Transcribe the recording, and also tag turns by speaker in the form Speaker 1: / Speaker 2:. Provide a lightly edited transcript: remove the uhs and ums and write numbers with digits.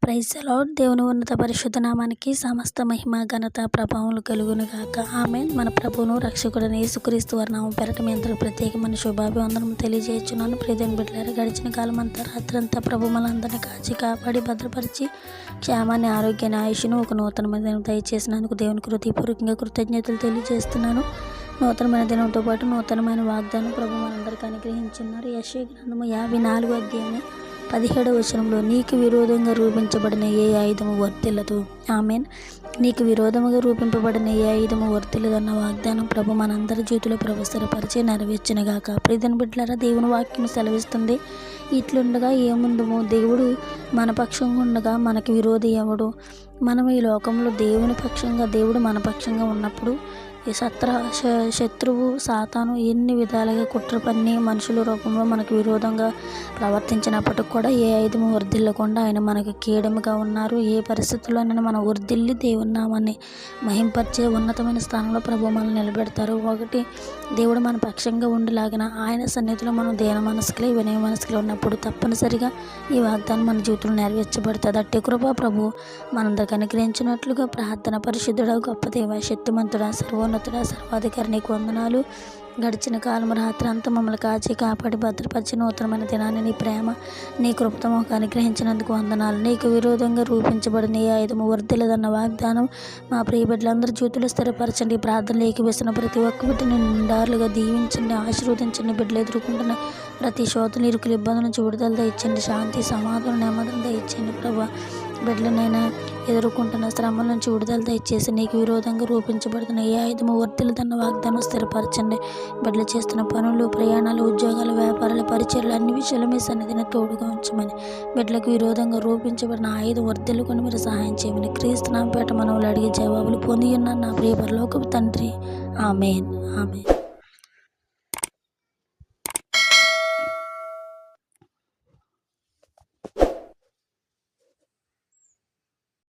Speaker 1: Praise the lord. దేవుని ఉన్నత పరిశుద్ధ నామానికి సమస్త మహిమ ఘనత ప్రభావములు కలుగును గాక. ఆమేన్. మన ప్రభువును రక్షకుడైన యేసుక్రీస్తు వారి నామం పేరట మీ అందరూ ప్రత్యేకమైన శుభాభివందనం తెలియజేస్తున్నాను. ప్రియమైన బిడ్డలారా, గడిచిన కాలం అంతా రాత్రంతా ప్రభు మనందరినీ కాచి కాపాడి భద్రపరిచి క్షేమాన్ని, ఆరోగ్యాన్ని, ఆయుష్ను ఒక నూతనమైన దినం దయచేసినందుకు దేవునికి హృదయపూర్వకంగా కృతజ్ఞతలు తెలియజేస్తున్నాను. నూతనమైన దినంతో పాటు నూతనమైన వాగ్దానం ప్రభు మనందరికీ అనుగ్రహించున్నారు. యెషయా గ్రంథము 54వ అధ్యాయం 17వ వచనంలో, నీకు విరోధంగా రూపించబడిన ఏ ఆయుధము వర్తిల్లదు. ఆమేన్. నీకు విరోధముగా రూపింపబడిన ఏ ఆయుధము వర్తిల్లదు అన్న వాగ్దానం ప్రభు మనందరి జీవితంలో ప్రవసరపరిచి నెరవేర్చునుగాక. ప్రియమైన బిడ్డలారా, దేవుని వాక్యం సెలవిస్తుంది, ఇట్లుండగా ఏముందుము, దేవుడు మన పక్షంగా ఉండగా మనకి విరోధి ఎవడు? మనం ఈ లోకంలో దేవుడు మన పక్షంగా ఉన్నప్పుడు ఈ శత్రువు సాతాను ఎన్ని విధాలుగా కుట్ర పన్ని మనుషుల రూపంలో మనకు విరోధంగా ప్రవర్తించినప్పటికి కూడా ఏ ఆయుధము వర్ధిల్లకుండా ఆయన మనకు కీడముగా ఉన్నారు. ఏ పరిస్థితుల్లోనైనా మనం వర్ధిల్లి దేవుని నామాన్ని మహింపరిచే ఉన్నతమైన స్థానంలో ప్రభు మనల్ని నిలబెడతారు. ఒకటి, దేవుడు మన పక్షంగా ఉండేలాగిన ఆయన సన్నిధిలో మనం దేన మనసుకులే వినయ మనసుకులే ఉన్నప్పుడు తప్పనిసరిగా ఈ వాగ్దానం మన జీవితంలో నెరవేర్చబడుతుంది. అట్టి కృప ప్రభు మనందరికి అనుగ్రహించినట్లుగా ప్రార్థన. పరిశుద్ధుడా, గొప్ప దేవ, శక్తిమంతుడా, సర్వోన్నతుడా, సర్వాధికారి, నీకు వందనాలు. గడిచిన కాలం రాత్రి అంతా మమ్మల్ని కాచి కాపాడి భద్రపరిచి నూతనమైన దినాన్ని నీ ప్రేమ, నీ కృపతో మాకు అనుగ్రహించినందుకు వందనాలు. నీకు విరోధంగా రూపించబడిన ఏ ఆయుధము వర్ధిల్లదన్న వాగ్దానం మా ప్రియ బిడ్డలందరి జీవితంలో స్థిరపరచండి. ప్రార్థనలు ఏకీవేసిన ప్రతి ఒక్క బిడ్డని నిండారులుగా దీవించండి, ఆశీర్వదించండి. బిడ్డలు ఎదుర్కొంటున్న ప్రతి శోధన, ఇరుకులు, ఇబ్బందుల నుంచి విడుదల దయచండి. శాంతి, సమాధానం, నెమ్మదిని దయచేయండి ప్రభా. బిడ్డలనైనా ఎదుర్కొంటున్న శ్రమల నుంచి విడుదల దయచేసి నీకు విరోధంగా రూపించబడుతున్న ఏ ఆయుధము వర్తిల్లదన్న వాగ్దానం స్థిరపరచండి. బిడ్డలు చేస్తున్న పనులు, ప్రయాణాలు, ఉద్యోగాలు, వ్యాపారాలు, పరిచయాలు అన్ని విషయాలు మీ సన్నిధిని తోడుగా ఉంచమని, బిడ్డలకు విరోధంగా రూపించబడిన ఆయుధం వర్ధిల్లుకొని మీరు సహాయం చేయమని క్రీస్తు నామముపేట మనవులు అడిగే జవాబులు పొంది ఉన్న నా ప్రియ పరలోకపు తండ్రి. ఆమేన్. ఆమేన్.